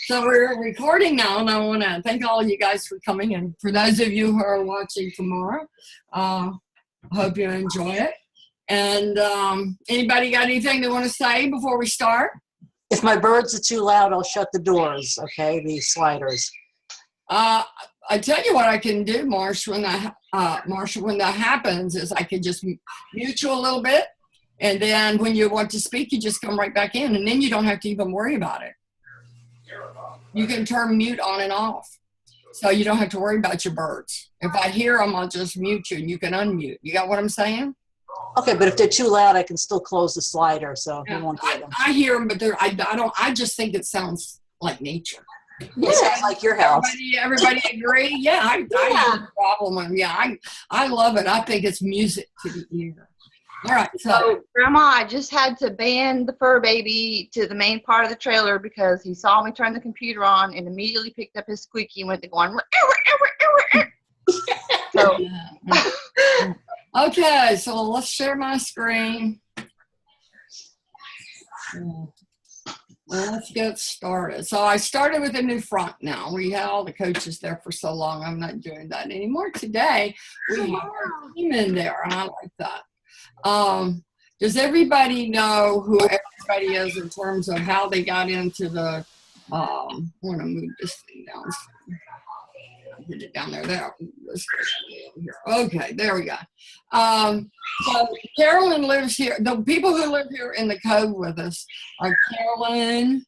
So we're recording now, and I want to thank all you guys for coming. And for those of you who are watching tomorrow, hope you enjoy it. And anybody got anything they want to say before we start? If my birds are too loud, I'll shut the doors, okay, the sliders. I tell you what I can do, Marsh, when that happens is I can just mute you a little bit. And then when you want to speak, you just come right back in. And then you don't have to even worry about it. You can turn mute on and off. So you don't have to worry about your birds. If I hear them, I'll just mute you and you can unmute. You got what I'm saying? Okay, but if they're too loud, I can still close the slider, so Yeah, you won't hear them. I hear them, but I just think it sounds like nature. It sounds like your house. Everybody agree? Yeah, I have a problem. Yeah, I love it. I think it's music to the ear. All right. So, Grandma, I just had to ban the fur baby to the main part of the trailer because he saw me turn the computer on and immediately picked up his squeaky and went to going. So. Okay, so let's share my screen. Let's get started. So I started with a new front now. We had all the coaches there for so long. I'm not doing that anymore. Today, we have our team in there, and I like that. Does everybody know who everybody is in terms of how they got into the, I want to move this thing down. Get it down there. Let's go here. Okay, there we go. So Carolyn lives here. The people who live here in the cove with us are Carolyn.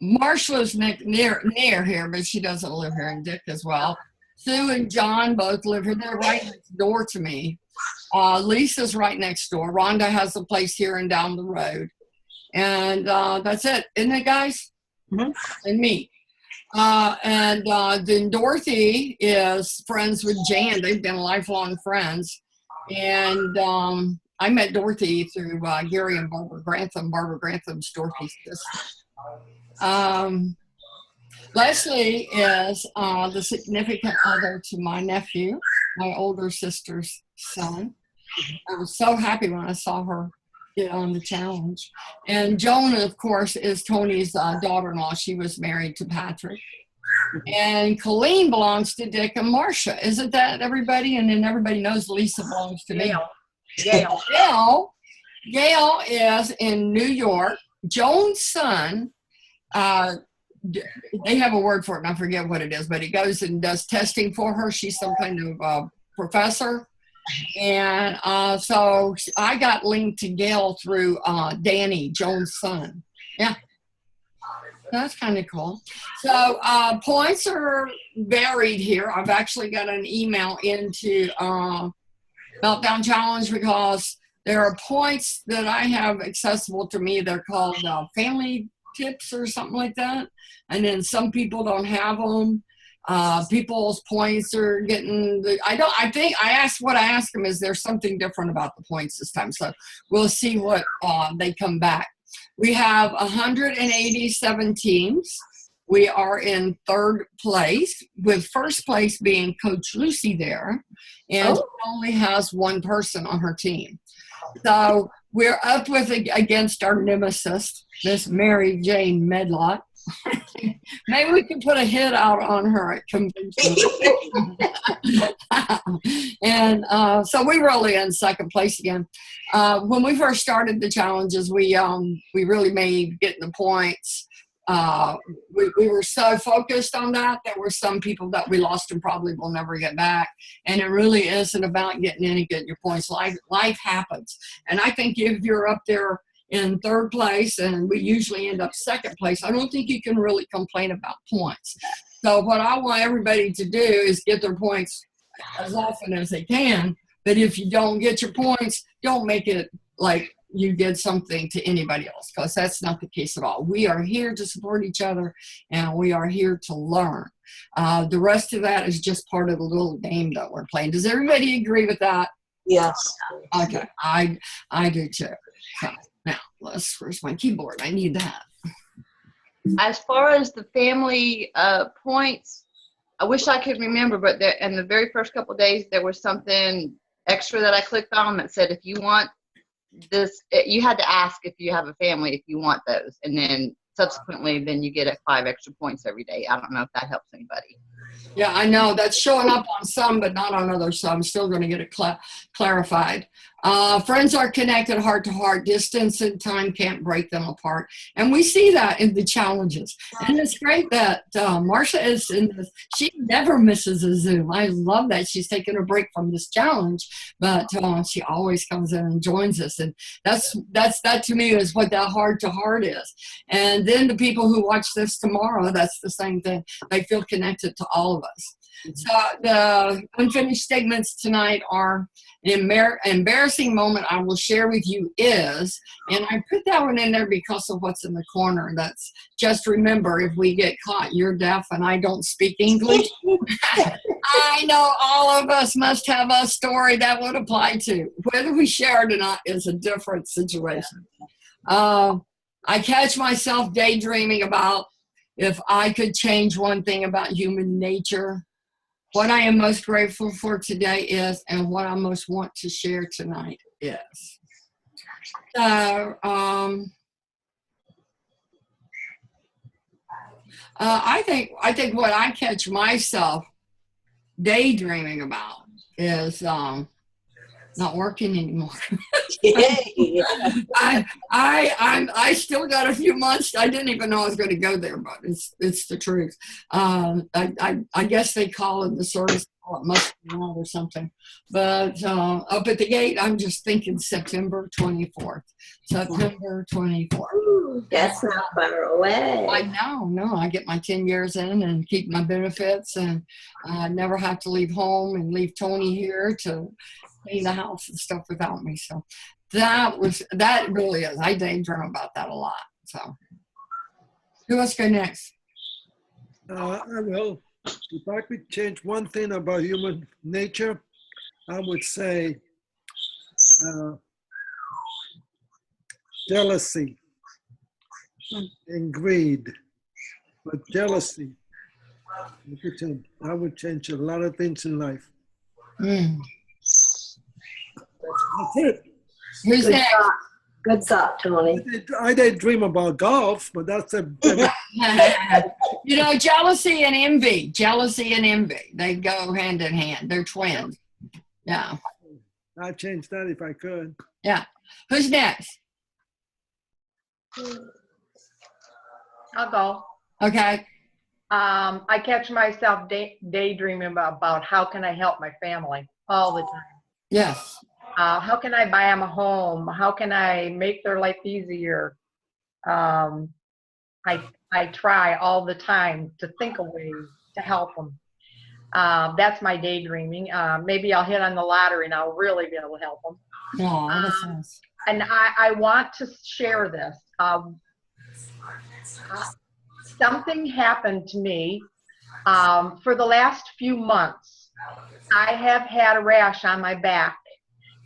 Marsh lives near here, but she doesn't live here, and Dick as well. Sue and John both live here. They're right next door to me. Lisa's right next door. Rhonda has a place here and down the road. And that's it. Isn't it, guys? Mm-hmm. And me. And then Dorothy is friends with Jan. They've been lifelong friends. And I met Dorothy through Gary and Barbara Grantham. Barbara Grantham's Dorothy's sister. Leslie is the significant other to my nephew, my older sister's son. I was so happy when I saw her get on the challenge. And Joan, of course, is Tony's daughter-in-law. She was married to Patrick. And Colleen belongs to Dick and Marcia. Isn't that everybody? And then everybody knows Lisa belongs to me. Gail is in New York. Joan's son, they have a word for it, and I forget what it is, but he goes and does testing for her. She's some kind of professor. And so I got linked to Gail through Danny, Joan's son. Yeah, that's kind of cool. So points are varied here. I've actually got an email into Meltdown Challenge because there are points that I have accessible to me. They're called family tips or something like that. And then some people don't have them. People's points are getting I asked them, is there something different about the points this time? So we'll see what they come back. We have 187 teams. We are in third place, with first place being Coach Lucy there, and she only has one person on her team. So we're up against our nemesis, Miss Mary Jane Medlock. Maybe we can put a hit out on her at convention. And so we really in second place again. When we first started the challenges, we really made getting the points. We were so focused on that. There were some people that we lost and probably will never get back. And it really isn't about getting in and getting your points. Life happens. And I think if you're up there in third place, and we usually end up second place, I don't think you can really complain about points. So what I want everybody to do is get their points as often as they can. But if you don't get your points, don't make it like you did something to anybody else, because that's not the case at all. We are here to support each other, and we are here to learn. The rest of that is just part of the little game that we're playing. Does everybody agree with that? Yes. Okay, I do too. So, now, where's my keyboard? I need that. As far as the family points, I wish I could remember, but in the very first couple of days, there was something extra that I clicked on that said, if you want you had to ask if you have a family if you want those, and then subsequently then you get it 5 extra points every day. I don't know if that helps anybody. Yeah, I know that's showing up on some, but not on others. So I'm still going to get it clarified. Friends are connected heart to heart. Distance and time can't break them apart. And we see that in the challenges. And it's great that Marcia is in this. She never misses a Zoom. I love that she's taking a break from this challenge, but she always comes in and joins us. And that to me is what that heart to heart is. And then the people who watch this tomorrow, that's the same thing. They feel connected to all of us. So the unfinished statements tonight are an embarrassing moment I will share with you is, and I put that one in there because of what's in the corner. That's just remember, if we get caught, you're deaf and I don't speak English. I know all of us must have a story that would apply to. Whether we share it or not is a different situation. I catch myself daydreaming about if I could change one thing about human nature. What I am most grateful for today is, and what I most want to share tonight is. So, I think what I catch myself daydreaming about is not working anymore. Yay. I still got a few months. I didn't even know I was going to go there, but it's the truth. I guess they call it the service, it must be wrong or something. But up at the gate, I'm just thinking September 24th. September 24th. Ooh, that's not far away. I know, no. I get my 10 years in and keep my benefits, and I never have to leave home and leave Tony here to clean the house and stuff without me. So that really is. I daydream about that a lot. So who else go next? I will. If I could change one thing about human nature, I would say jealousy and greed. But jealousy, I would change a lot of things in life. That's it. Who's Good next? thought. Good thought, Tony. I didn't dream about golf, but that's a You know, jealousy and envy. Jealousy and envy. They go hand in hand. They're twins. Yeah. I'd change that if I could. Yeah. Who's next? I'll go. Okay. I catch myself daydreaming about how can I help my family all the time. Yes. How can I buy them a home? How can I make their life easier? I try all the time to think of ways to help them. That's my daydreaming. Maybe I'll hit on the lottery and I'll really be able to help them. Oh, that's nice. And I want to share this. Something happened to me for the last few months. I have had a rash on my back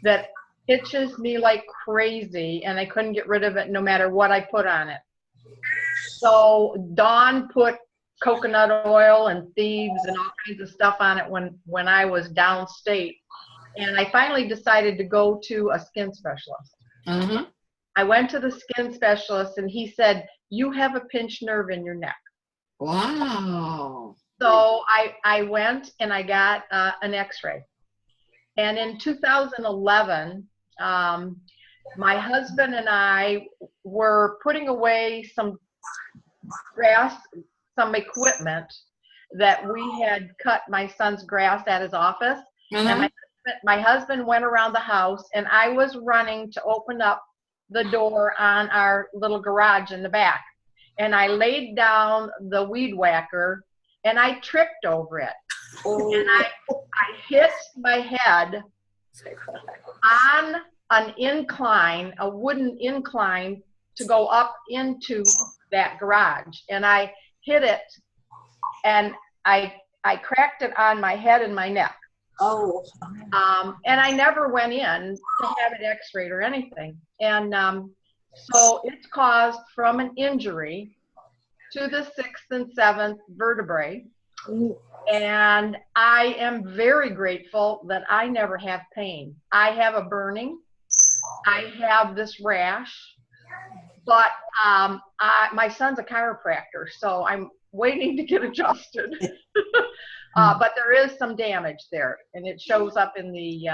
that itches me like crazy, and I couldn't get rid of it no matter what I put on it. So Dawn put coconut oil and thieves and all kinds of stuff on it when I was downstate, and I finally decided to go to a skin specialist. Uh-huh. I went to the skin specialist, and he said, "You have a pinched nerve in your neck." Wow. So I went and I got an x-ray. And in 2011, my husband and I were putting away some grass, some equipment that we had cut my son's grass at his office. Uh-huh. And my husband went around the house, and I was running to open up the door on our little garage in the back. And I laid down the weed whacker, and I tripped over it. And I hit my head on an incline, a wooden incline to go up into that garage. And I hit it, and I cracked it on my head and my neck. Oh. And I never went in to have it x-rayed or anything. And so it's caused from an injury to the 6th and 7th vertebrae. And I am very grateful that I never have pain. I have a burning. I have this rash, but my son's a chiropractor, so I'm waiting to get adjusted. But there is some damage there, and it shows up in the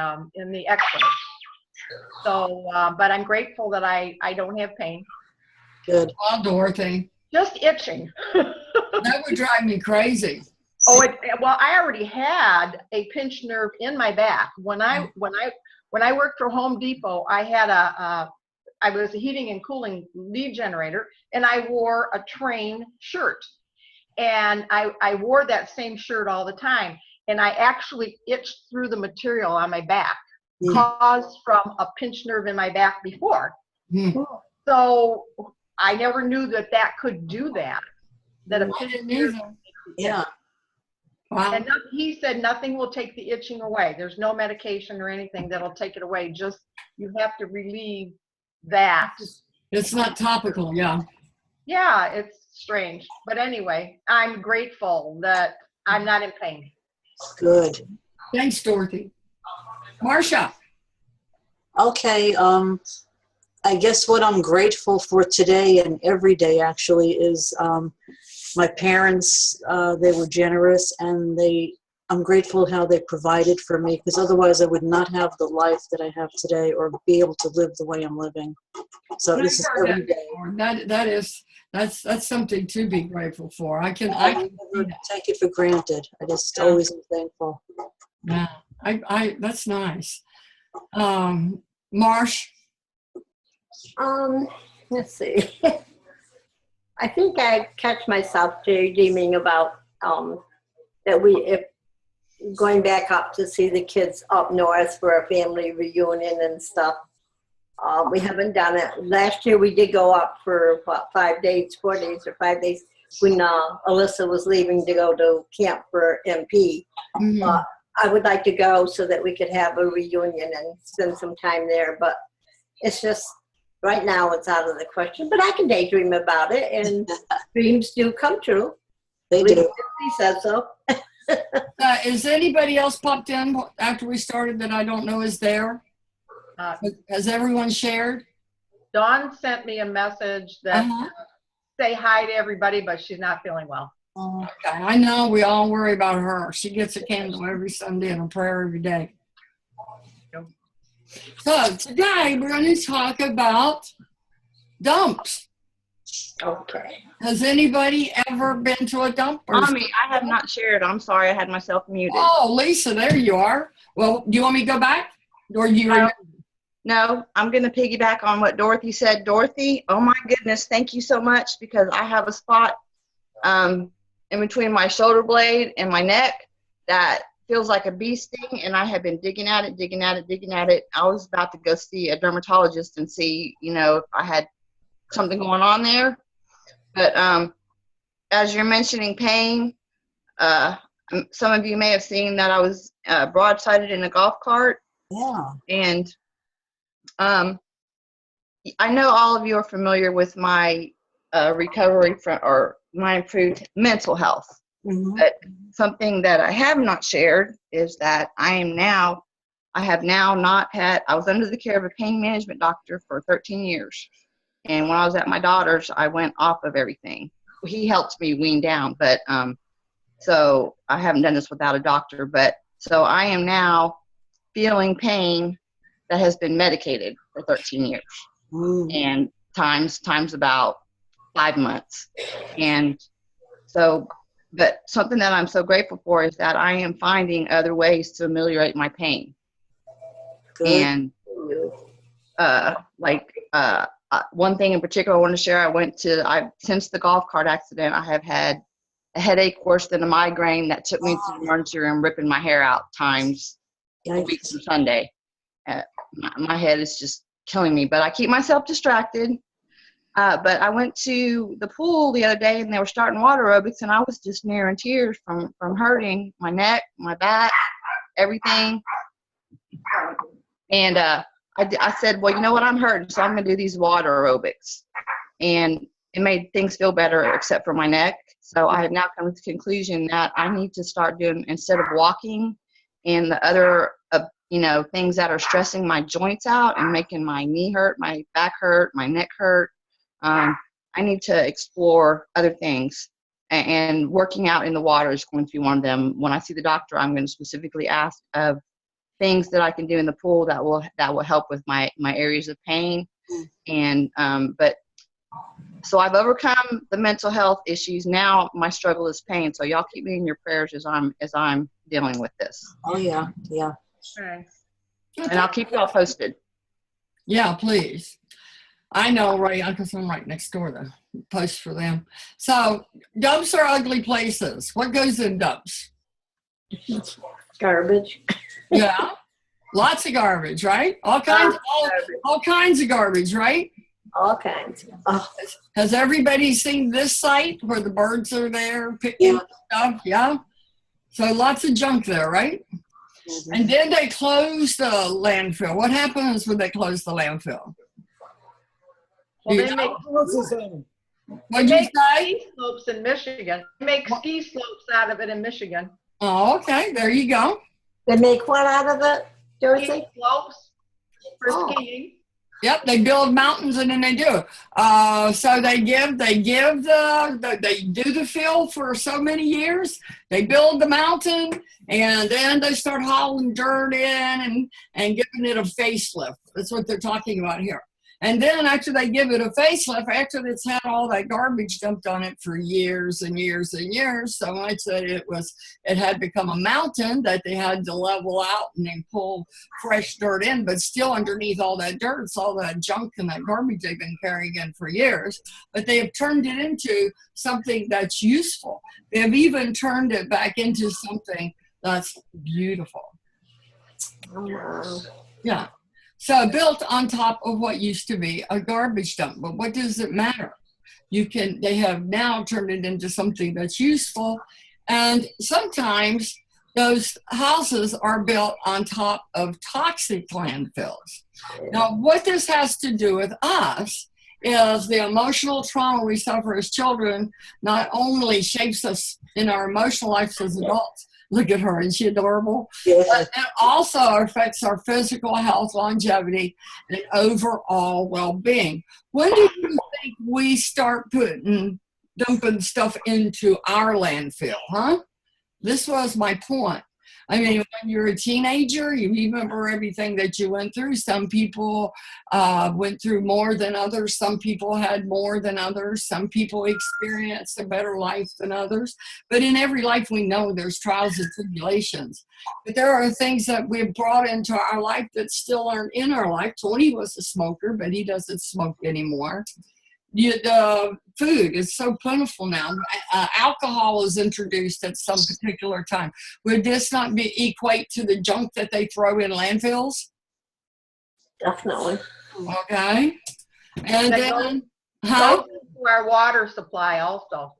X-ray. So, but I'm grateful that I don't have pain. Good. Well, Dorothy, Just itching. that would drive me crazy. Oh, well, I already had a pinched nerve in my back when I worked for Home Depot. I had I was a heating and cooling lead generator, and I wore a Train shirt, and I wore that same shirt all the time, and I actually itched through the material on my back, caused from a pinched nerve in my back before. Hmm. So I never knew that could do that. That a I pinched didn't nerve. either. Yeah. Wow. And he said nothing will take the itching away. There's no medication or anything that'll take it away. Just you have to relieve that. It's not topical, yeah. Yeah, it's strange. But anyway, I'm grateful that I'm not in pain. Good. Thanks, Dorothy. Marcia. Okay. I guess what I'm grateful for today and every day actually is my parents. They were generous, and I'm grateful how they provided for me, because otherwise I would not have the life that I have today or be able to live the way I'm living. So this is every day. That's something to be grateful for. I can I never take it for granted. I just always am thankful. yeah. I that's nice. Marsh. Let's see. I think I catch myself daydreaming about that if going back up to see the kids up north for a family reunion and stuff. We haven't done it. Last year we did go up for 4 days or 5 days when Alyssa was leaving to go to camp for MP. Mm-hmm. I would like to go so that we could have a reunion and spend some time there, but it's just right now it's out of the question. But I can daydream about it, and dreams do come true. They do. He says so. Is anybody else popped in after we started that I don't know is there? Has everyone shared? Dawn sent me a message that say hi to everybody, but she's not feeling well. Okay, I know we all worry about her. She gets a candle every Sunday and a prayer every day. So today we're going to talk about dumps. Okay. Has anybody ever been to a dump? Mommy, I have not shared. I'm sorry, I had myself muted. Oh, Lisa, there you are. Well, do you want me to go back? Or you? No, I'm going to piggyback on what Dorothy said. Dorothy, oh my goodness, thank you so much, because I have a spot in between my shoulder blade and my neck that feels like a bee sting, and I have been digging at it. I was about to go see a dermatologist and see, if I had something going on there. But as you're mentioning pain, some of you may have seen that I was broadsided in a golf cart. Yeah. And I know all of you are familiar with my recovery or my improved mental health. Mm-hmm. But something that I have not shared is that I was under the care of a pain management doctor for 13 years. And when I was at my daughter's, I went off of everything. He helped me wean down, but so I haven't done this without a doctor. But so I am now feeling pain that has been medicated for 13 years, and times about 5 months. And so, but something that I'm so grateful for is that I am finding other ways to ameliorate my pain. Good. And one thing in particular I want to share, since the golf cart accident, I have had a headache worse than a migraine that took me to the emergency room, ripping my hair out times a week from Sunday. My head is just killing me, but I keep myself distracted. But I went to the pool the other day, and they were starting water aerobics, and I was just near in tears from hurting my neck, my back, everything. And I said, well, you know what, I'm hurting, so I'm going to do these water aerobics. And it made things feel better except for my neck. So I have now come to the conclusion that I need to start doing, instead of walking and the other things that are stressing my joints out and making my knee hurt, my back hurt, my neck hurt. I need to explore other things. And working out in the water is going to be one of them. When I see the doctor, I'm going to specifically ask of things that I can do in the pool that will help with my areas of pain. And but so I've overcome the mental health issues. Now my struggle is pain. So y'all keep me in your prayers as I'm dealing with this. Oh yeah, yeah. Okay. And I'll keep y'all posted. Yeah, please. I know, right? Because I'm right next door to post for them. So dumps are ugly places. What goes in dumps? Garbage. Yeah, lots of garbage, right? All kinds of garbage, right? All kinds. Oh, Has everybody seen this site where the birds are there picking stuff? Yeah. So lots of junk there, right? Mhm. And then they close the landfill. What happens when they close the landfill? Well, Do they you make, know? What's his name? What'd you say? ski slopes in Michigan. They make ski slopes out of it in Michigan. Oh, okay. There you go. they make what out of it, Dorothy? Ski slopes for Oh. skiing. Yep, they build mountains and then they do. So they do the field for so many years. They build the mountain and then they start hauling dirt in and giving it a facelift. That's what they're talking about here. And then after they give it a facelift, after it's had all that garbage dumped on it for years and years and years, so much that it had become a mountain that they had to level out and then pull fresh dirt in, but still underneath all that dirt, it's all that junk and that garbage they've been carrying in for years. But they have turned it into something that's useful. They have even turned it back into something that's beautiful. Oh, wow. Yeah. So built on top of what used to be a garbage dump. But what does it matter? They have now turned it into something that's useful. And sometimes those houses are built on top of toxic landfills. Now, what this has to do with us is the emotional trauma we suffer as children not only shapes us in our emotional lives as adults. Look at her, isn't she adorable? Yeah. But it also affects our physical health, longevity, and overall well-being. When do you think we start dumping stuff into our landfill, huh? This was my point. I mean, when you're a teenager, you remember everything that you went through. Some people went through more than others. Some people had more than others. Some people experienced a better life than others. But in every life, we know there's trials and tribulations. But there are things that we've brought into our life that still aren't in our life. Tony was a smoker, but he doesn't smoke anymore. The food is so plentiful now. Alcohol is introduced at some particular time. Would this not equate to the junk that they throw in landfills? Definitely. Okay. And That then, goes into our water supply also.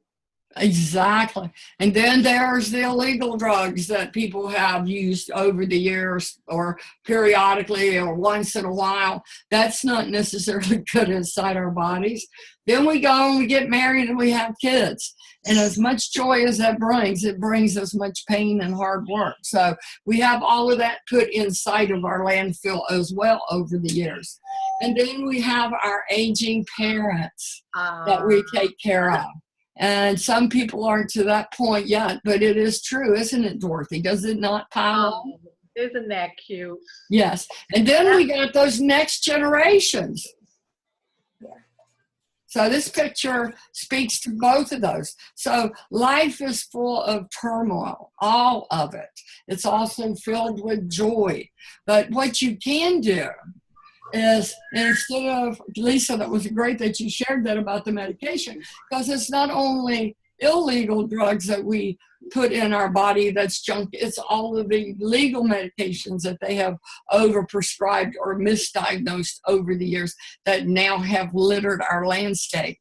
Exactly. And then there's the illegal drugs that people have used over the years or periodically or once in a while. That's not necessarily good inside our bodies. Then we go and we get married and we have kids. And as much joy as that brings, it brings us much pain and hard work. So we have all of that put inside of our landfill as well over the years. And then we have our aging parents that we take care of. And some people aren't to that point yet, but it is true, isn't it, Dorothy? Does it not pile on? Isn't that cute? Yes. And then we got those next generations. So this picture speaks to both of those. So life is full of turmoil, all of it. It's also filled with joy. But what you can do is, instead of, Lisa, that was great that you shared that about the medication, because it's not only illegal drugs that we put in our body that's junk, it's all of the legal medications that they have overprescribed or misdiagnosed over the years that now have littered our landscape.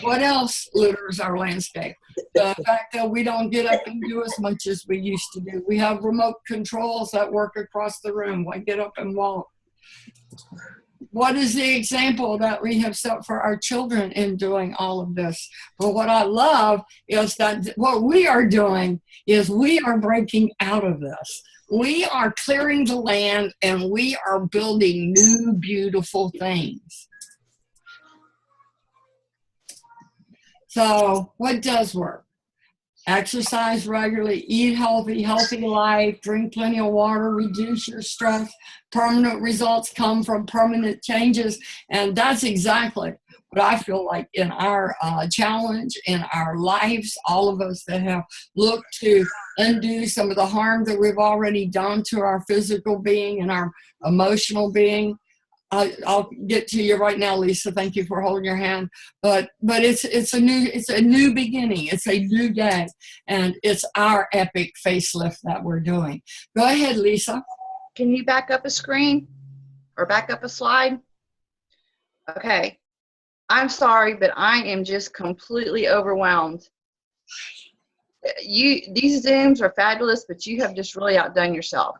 What else litters our landscape? The fact that we don't get up and do as much as we used to do. We have remote controls that work across the room. Why get up and walk? What is the example that we have set for our children in doing all of this? Well, what I love is that what we are doing is we are breaking out of this. We are clearing the land and we are building new, beautiful things. So what does work? Exercise regularly, eat healthy, healthy life, drink plenty of water, reduce your stress. Permanent results come from permanent changes. And that's exactly what I feel like in our challenge, in our lives, all of us that have looked to undo some of the harm that we've already done to our physical being and our emotional being. I'll get to you right now, Lisa. Thank you for holding your hand. But it's a new beginning. It's a new day, and it's our epic facelift that we're doing. Go ahead, Lisa. Can you back up a screen or back up a slide? Okay. I'm sorry, but I am just completely overwhelmed. These Zooms are fabulous, but you have just really outdone yourself.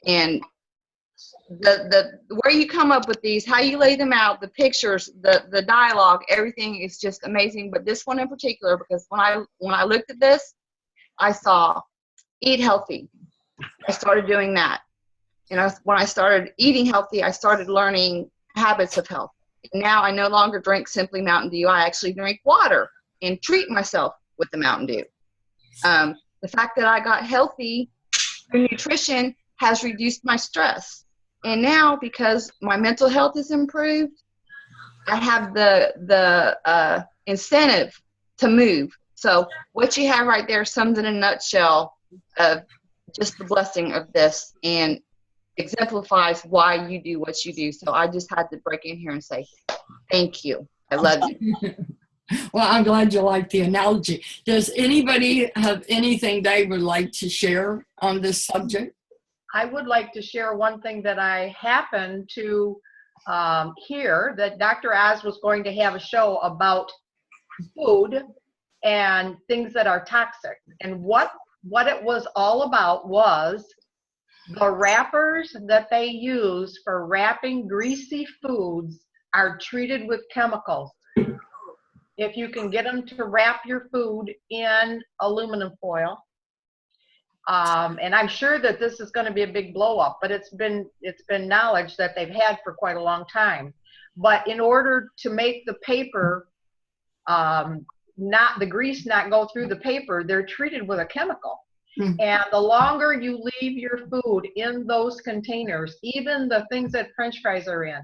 And the where you come up with these, how you lay them out, the pictures, the dialogue, everything is just amazing. But this one in particular, because when I looked at this, I saw eat healthy. I started doing that. And when I started eating healthy, I started learning habits of health. Now I no longer drink simply Mountain Dew. I actually drink water and treat myself with the Mountain Dew. The fact that I got healthy through nutrition has reduced my stress. And now, because my mental health is improved, I have the incentive to move. So what you have right there sums in a nutshell of just the blessing of this and exemplifies why you do what you do. So I just had to break in here and say, thank you. I love you. Well, I'm glad you like the analogy. Does anybody have anything they would like to share on this subject? I would like to share one thing that I happened to hear, that Dr. Oz was going to have a show about food and things that are toxic. And what it was all about was the wrappers that they use for wrapping greasy foods are treated with chemicals. If you can get them to wrap your food in aluminum foil, and I'm sure that this is going to be a big blow up, but it's been knowledge that they've had for quite a long time. But in order to make the paper, the grease not go through the paper, they're treated with a chemical. And the longer you leave your food in those containers, even the things that French fries are in,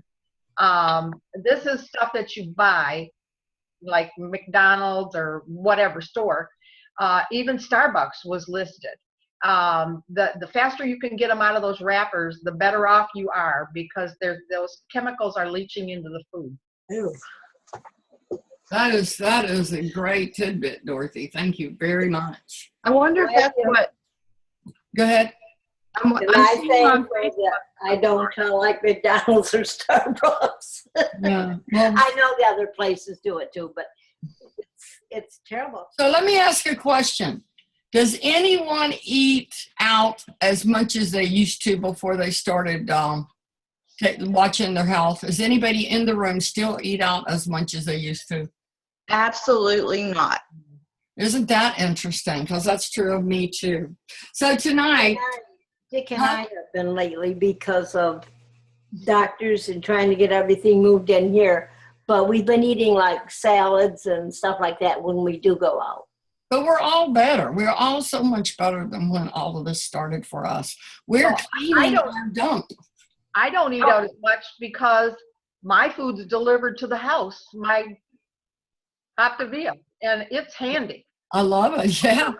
this is stuff that you buy, like McDonald's or whatever store. Even Starbucks was listed. The faster you can get them out of those wrappers, the better off you are, because those chemicals are leaching into the food. Ew. That is a great tidbit, Dorothy. Thank you very much. I wonder if that's what. Go ahead. I'm I seeing think on that I don't like McDonald's or Starbucks. Yeah. Well, I know the other places do it too, but it's terrible. so let me ask you a question. Does anyone eat out as much as they used to before they started watching their health? Does anybody in the room still eat out as much as they used to? Absolutely not. Isn't that interesting? Because that's true of me too. So tonight, Dick and I have been lately because of doctors and trying to get everything moved in here. But we've been eating like salads and stuff like that when we do go out. but we're all better. We're all so much better than when all of this started for us. We're cleaning our dump. I don't eat out as much because my food's delivered to the house, my Optavia, and it's handy. I love it, yeah.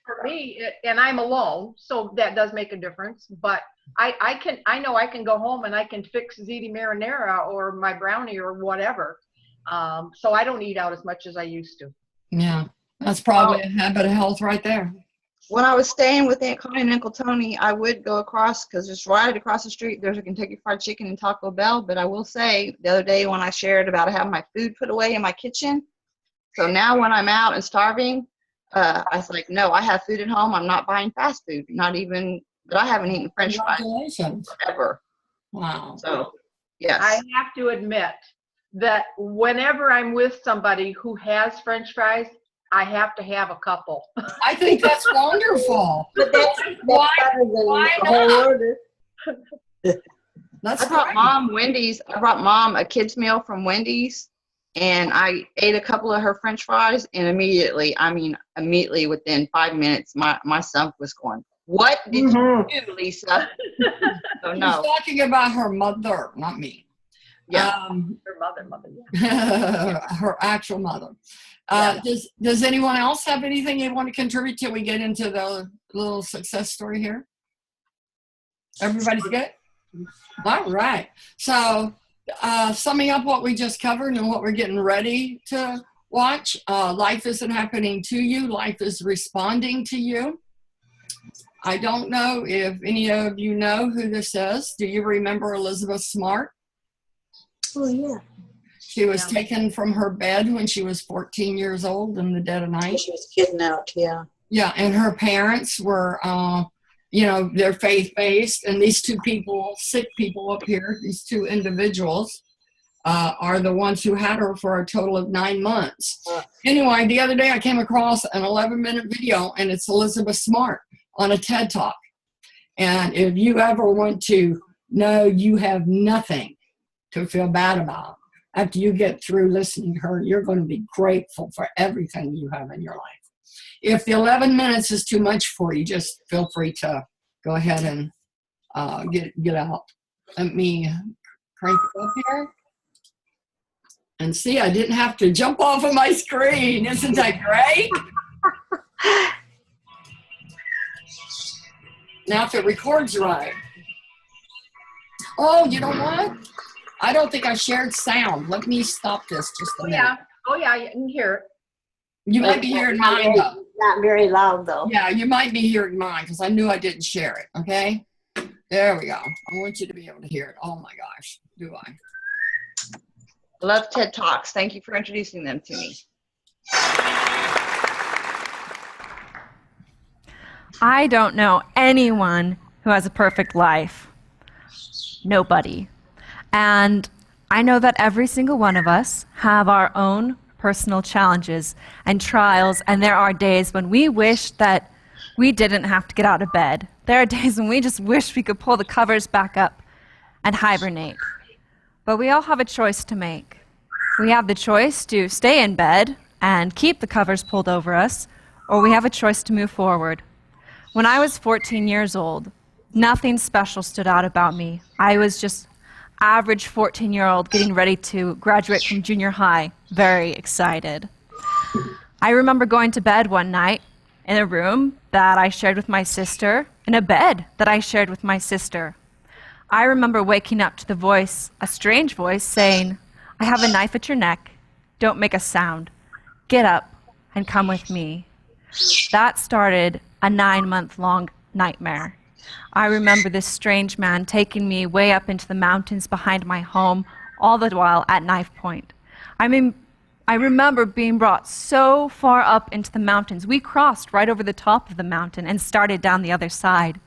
For me, and I'm alone, so that does make a difference. But I know I can go home and I can fix ziti marinara or my brownie or whatever. So I don't eat out as much as I used to. Yeah, that's probably a habit of health right there. When I was staying with Aunt Connie and Uncle Tony, I would go across, because just right across the street, there's a Kentucky Fried Chicken and Taco Bell. But I will say, the other day when I shared about having my food put away in my kitchen, so now when I'm out and starving, I was like, no, I have food at home. I'm not buying fast food, not even, but I haven't eaten French fries ever. Wow. So, yes. I have to admit that whenever I'm with somebody who has French fries, I have to have a couple. I think that's wonderful. But that's Why- better than why a whole not? order. That's I brought great. mom a kid's meal from Wendy's, and I ate a couple of her French fries, and immediately within 5 minutes, my son was going, "What did you do, Lisa?" So She's no, talking about her mother, not me. yeah. Her mother, yeah. Her actual mother. Does anyone else have anything they want to contribute till we get into the little success story here? Everybody's good? All right. So summing up what we just covered and what we're getting ready to watch, life isn't happening to you. Life is responding to you. I don't know if any of you know who this is. Do you remember Elizabeth Smart? Oh, yeah. She was taken from her bed when she was 14 years old in the dead of night. She was kidnapped, yeah. Yeah, and her parents were, they're faith-based, and these two people, sick people up here, these two individuals, are the ones who had her for a total of 9 months. Anyway, the other day I came across an 11-minute video, and it's Elizabeth Smart on a TED Talk. And if you ever want to know you have nothing to feel bad about, after you get through listening to her, you're going to be grateful for everything you have in your life. If the 11 minutes is too much for you, just feel free to go ahead and get out. Let me crank it up here. And see, I didn't have to jump off of my screen. Isn't that great? Now if it records right. Oh, you know what? I don't think I shared sound. Let me stop this just a minute. Oh yeah, you can hear it. You might be hearing mine though. Not very loud, though. Yeah, you might be hearing mine because I knew I didn't share it, okay? There we go. I want you to be able to hear it. Oh my gosh, do I? I love TED Talks. Thank you for introducing them to me. I don't know anyone who has a perfect life. Nobody. And I know that every single one of us have our own personal challenges and trials, and there are days when we wish that we didn't have to get out of bed. There are days when we just wish we could pull the covers back up and hibernate. But we all have a choice to make. We have the choice to stay in bed and keep the covers pulled over us, or we have a choice to move forward. When I was 14 years old, nothing special stood out about me. I was just average 14-year-old getting ready to graduate from junior high, very excited. I remember going to bed one night in a room that I shared with my sister, in a bed that I shared with my sister. I remember waking up to the voice, a strange voice, saying, "I have a knife at your neck. Don't make a sound. Get up and come with me." That started a 9-month-long nightmare. I remember this strange man taking me way up into the mountains behind my home, all the while at knife point. I remember being brought so far up into the mountains. We crossed right over the top of the mountain and started down the other side.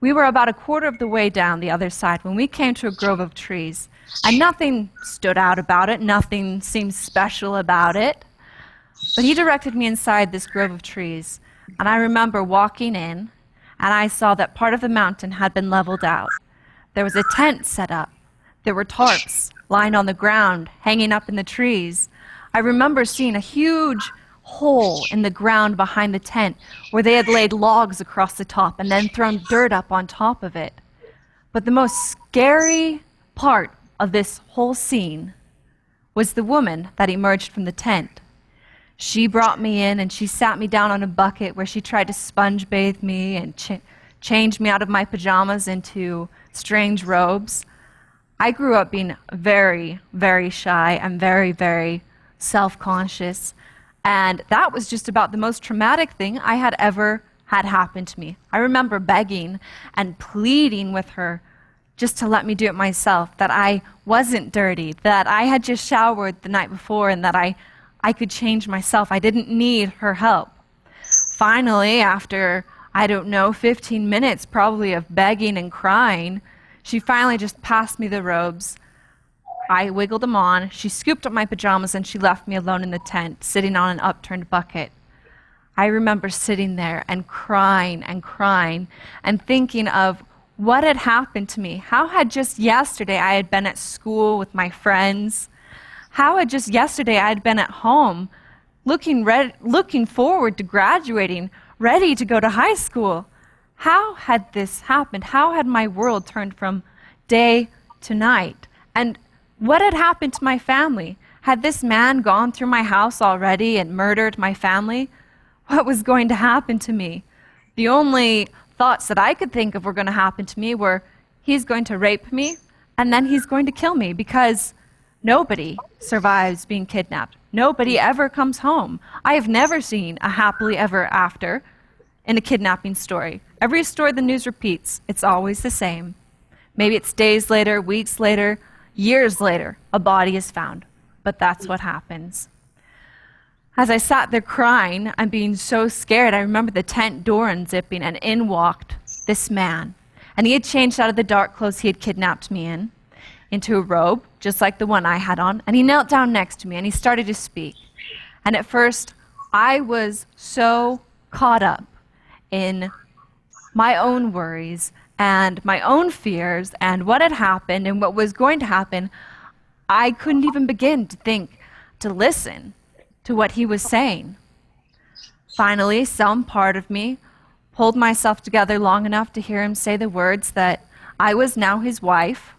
We were about a quarter of the way down the other side when we came to a grove of trees, and nothing stood out about it, nothing seemed special about it. But he directed me inside this grove of trees, and I remember walking in, and I saw that part of the mountain had been leveled out. There was a tent set up. There were tarps lying on the ground, hanging up in the trees. I remember seeing a huge hole in the ground behind the tent where they had laid logs across the top and then thrown dirt up on top of it. But the most scary part of this whole scene was the woman that emerged from the tent. She brought me in and she sat me down on a bucket where she tried to sponge bathe me and change me out of my pajamas into strange robes. I grew up being very, very shy and very, very self-conscious. And that was just about the most traumatic thing I had ever had happen to me. I remember begging and pleading with her just to let me do it myself, that I wasn't dirty, that I had just showered the night before and that I could change myself. I didn't need her help. Finally, after, 15 minutes probably of begging and crying, she finally just passed me the robes, I wiggled them on. She scooped up my pajamas and she left me alone in the tent, sitting on an upturned bucket. I remember sitting there and crying and thinking of what had happened to me. How had just yesterday I had been at school with my friends? How had just yesterday I had been at home looking forward to graduating, ready to go to high school? How had this happened? How had my world turned from day to night? And what had happened to my family? Had this man gone through my house already and murdered my family? What was going to happen to me? The only thoughts that I could think of were going to happen to me were, he's going to rape me, and then he's going to kill me, because nobody survives being kidnapped. Nobody ever comes home. I have never seen a happily ever after in a kidnapping story. Every story the news repeats, it's always the same. Maybe it's days later, weeks later, years later, a body is found. But that's what happens. As I sat there crying and being so scared, I remember the tent door unzipping, and in walked this man. And he had changed out of the dark clothes he had kidnapped me in, into a robe, just like the one I had on, and he knelt down next to me and he started to speak. And at first, I was so caught up in my own worries and my own fears and what had happened and what was going to happen, I couldn't even begin to think, to listen to what he was saying. Finally, some part of me pulled myself together long enough to hear him say the words that I was now his wife,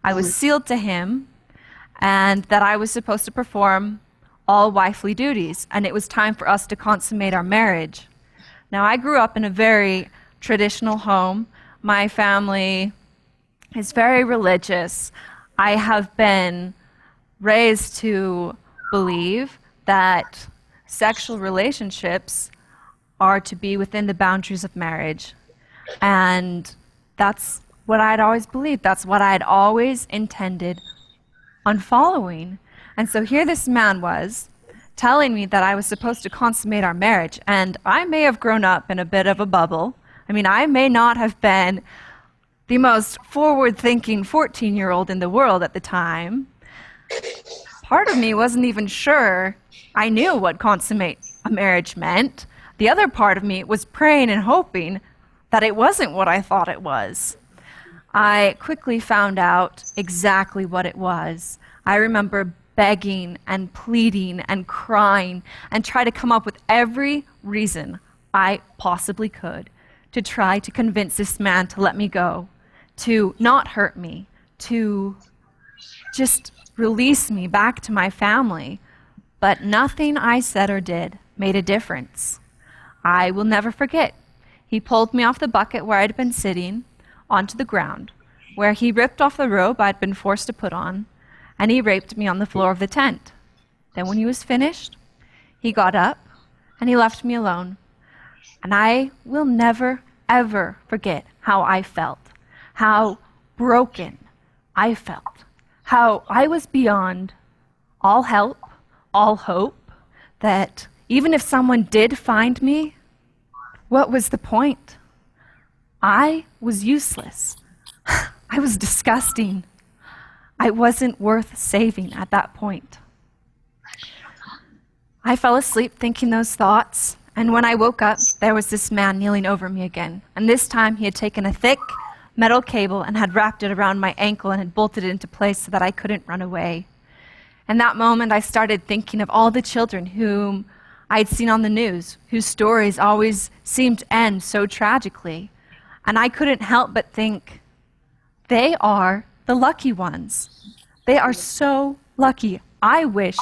I was sealed to him, and that I was supposed to perform all wifely duties, and it was time for us to consummate our marriage. Now, I grew up in a very traditional home. My family is very religious. I have been raised to believe that sexual relationships are to be within the boundaries of marriage. And that's what I'd always believed. That's what I'd always intended on following. And so here this man was telling me that I was supposed to consummate our marriage. And I may have grown up in a bit of a bubble. I mean, I may not have been the most forward-thinking 14-year-old in the world at the time. Part of me wasn't even sure I knew what consummate a marriage meant. The other part of me was praying and hoping that it wasn't what I thought it was. I quickly found out exactly what it was. I remember begging and pleading and crying and trying to come up with every reason I possibly could to try to convince this man to let me go, to not hurt me, to just release me back to my family. But nothing I said or did made a difference. I will never forget. He pulled me off the bucket where I'd been sitting onto the ground, where he ripped off the robe I'd been forced to put on, and he raped me on the floor of the tent. Then when he was finished, he got up and he left me alone. And I will never, ever forget how I felt, how broken I felt, how I was beyond all help, all hope, that even if someone did find me, what was the point? I was useless. I was disgusting. I wasn't worth saving at that point. I fell asleep thinking those thoughts, and when I woke up, there was this man kneeling over me again. And this time he had taken a thick metal cable and had wrapped it around my ankle and had bolted it into place so that I couldn't run away. In that moment, I started thinking of all the children whom I'd seen on the news, whose stories always seemed to end so tragically. And I couldn't help but think, they are the lucky ones. They are so lucky. I wish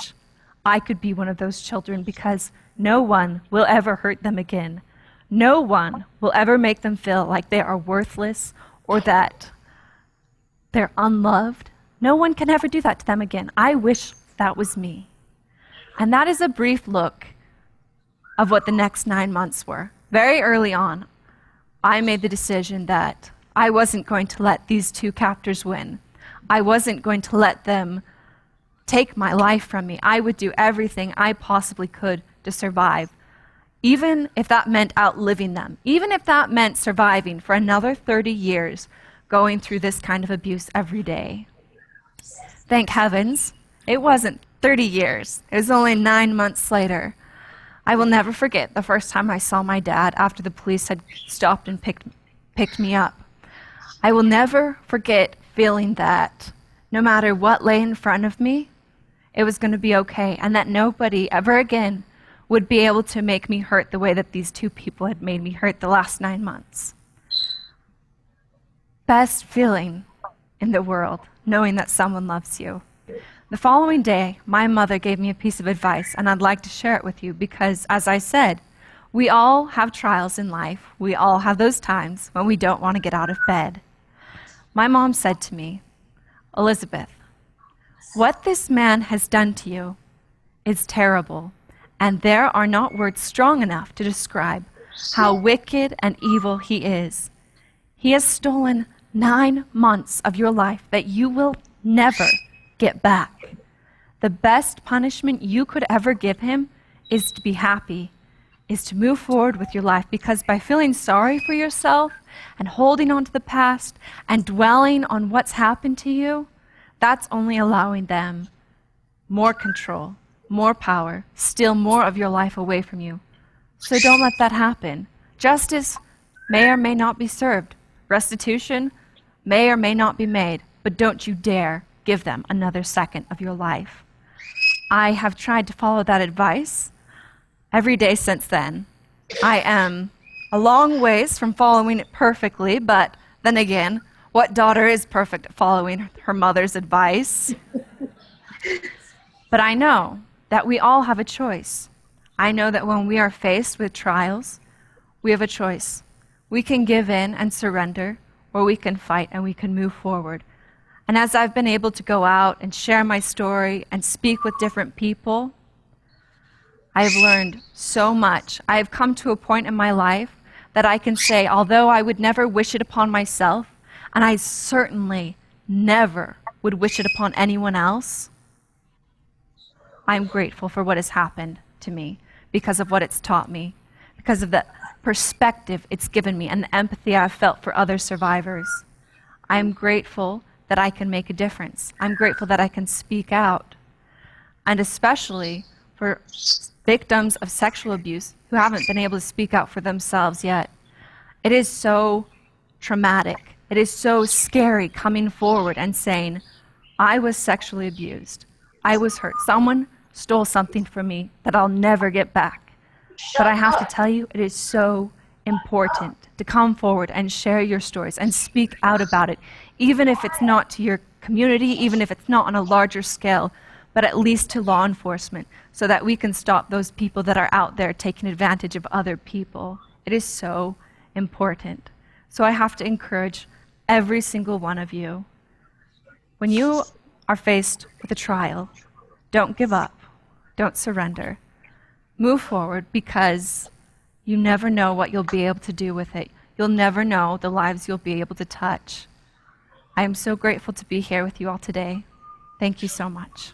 I could be one of those children, because no one will ever hurt them again. No one will ever make them feel like they are worthless or that they're unloved. No one can ever do that to them again. I wish that was me. And that is a brief look of what the next 9 months were. Very early on, I made the decision that I wasn't going to let these two captors win. I wasn't going to let them take my life from me. I would do everything I possibly could to survive, even if that meant outliving them, even if that meant surviving for another 30 years, going through this kind of abuse every day. Thank heavens, it wasn't 30 years. It was only 9 months later. I will never forget the first time I saw my dad after the police had stopped and picked me up. I will never forget feeling that no matter what lay in front of me, it was going to be okay, and that nobody ever again would be able to make me hurt the way that these two people had made me hurt the last 9 months. Best feeling in the world, knowing that someone loves you. The following day, my mother gave me a piece of advice, and I'd like to share it with you because, as I said, we all have trials in life. We all have those times when we don't want to get out of bed. My mom said to me, "Elizabeth, what this man has done to you is terrible, and there are not words strong enough to describe how wicked and evil he is. He has stolen 9 months of your life that you will never get back. The best punishment you could ever give him is to be happy, is to move forward with your life, because by feeling sorry for yourself and holding on to the past and dwelling on what's happened to you, that's only allowing them more control, more power, steal more of your life away from you. So don't let that happen. Justice may or may not be served. Restitution may or may not be made, but don't you dare give them another second of your life." I have tried to follow that advice every day since then. I am a long ways from following it perfectly, but then again, what daughter is perfect at following her mother's advice? But I know that we all have a choice. I know that when we are faced with trials, we have a choice. We can give in and surrender, or we can fight and we can move forward. And as I've been able to go out and share my story and speak with different people, I've learned so much. I have come to a point in my life that I can say, although I would never wish it upon myself, and I certainly never would wish it upon anyone else, I'm grateful for what has happened to me because of what it's taught me, because of the perspective it's given me and the empathy I've felt for other survivors. I'm grateful that I can make a difference. I'm grateful that I can speak out, and especially for victims of sexual abuse who haven't been able to speak out for themselves yet. It is so traumatic. It is so scary coming forward and saying, I was sexually abused. I was hurt. Someone stole something from me that I'll never get back. But I have to tell you, it is so important to come forward and share your stories and speak out about it, even if it's not to your community, even if it's not on a larger scale, but at least to law enforcement, so that we can stop those people that are out there taking advantage of other people. It is so important. So I have to encourage every single one of you, when you are faced with a trial, don't give up, don't surrender. Move forward, because you never know what you'll be able to do with it. You'll never know the lives you'll be able to touch. I am so grateful to be here with you all today. Thank you so much.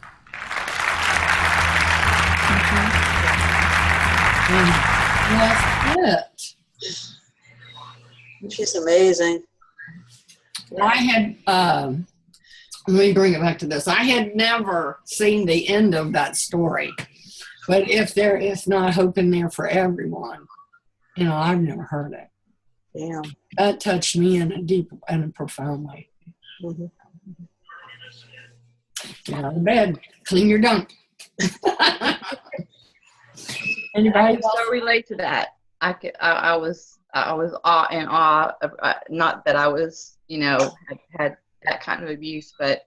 Thank you. That's it. She's amazing. I had, let me bring it back to this. I had never seen the end of that story. But if there is not hope in there for everyone, I've never heard it. Damn. That touched me in a deep and a profound way. Mm-hmm. Get out of bed, clean your gunk. Anybody I so relate to that. I was in awe of, not that I was, had that kind of abuse, but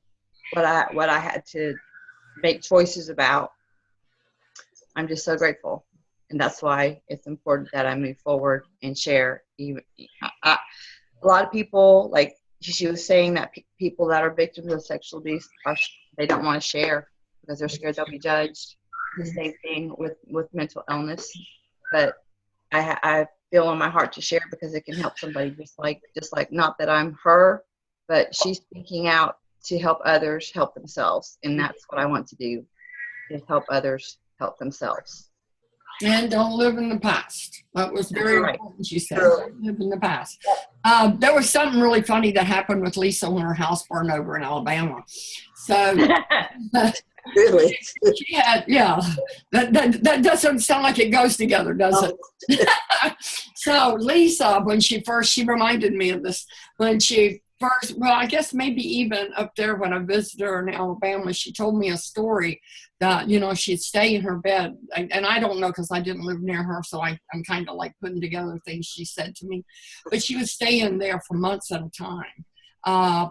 what I had to make choices about. I'm just so grateful, and that's why it's important that I move forward and share. Even a lot of people, like she was saying, that people that are victims of sexual abuse they don't want to share because they're scared they'll be judged. The same thing with mental illness, but I feel in my heart to share because it can help somebody. Just like not that I'm her, but she's speaking out to help others help themselves, and that's what I want to do, is help others help themselves. And don't live in the past. That was very Right. important, she said. True. Don't live in the past. There was something really funny that happened with Lisa when her house burned over in Alabama. So Really? she had, yeah, that doesn't sound like it goes together, does it? So Lisa, when she reminded me of this, when she first, well, I guess maybe even up there when I visited her in Alabama, she told me a story that, she'd stay in her bed. And I don't know because I didn't live near her, so I'm kind of like putting together things she said to me. But she would stay in there for months at a time.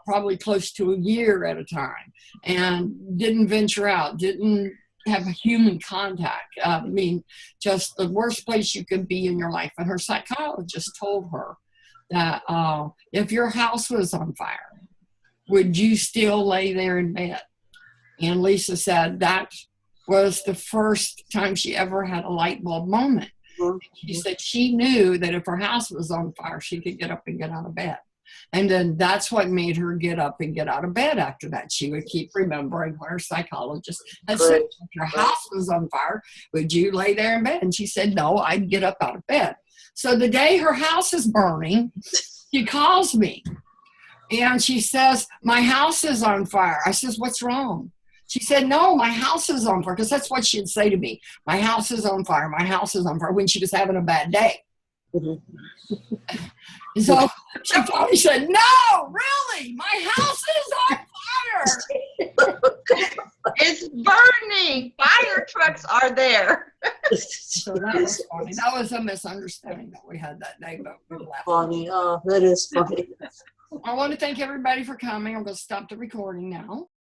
Probably close to a year at a time, and didn't venture out, didn't have a human contact. I mean, just the worst place you could be in your life. And her psychologist told her that if your house was on fire, would you still lay there in bed? And Lisa said that was the first time she ever had a light bulb moment. She said she knew that if her house was on fire, she could get up and get out of bed. And then that's what made her get up and get out of bed after that. She would keep remembering what her psychologist had said. If your house was on fire, would you lay there in bed? And she said, no, I'd get up out of bed. So the day her house is burning, she calls me and she says, my house is on fire. I says, what's wrong? She said, no, my house is on fire. Because that's what she'd say to me. My house is on fire. My house is on fire, when she was having a bad day. So she finally said, no, really, my house is on fire. It's burning. Fire trucks are there. So that was funny. That was a misunderstanding that we had that day, but we laughed. Funny. Oh, that is funny. I want to thank everybody for coming. I'm going to stop the recording now.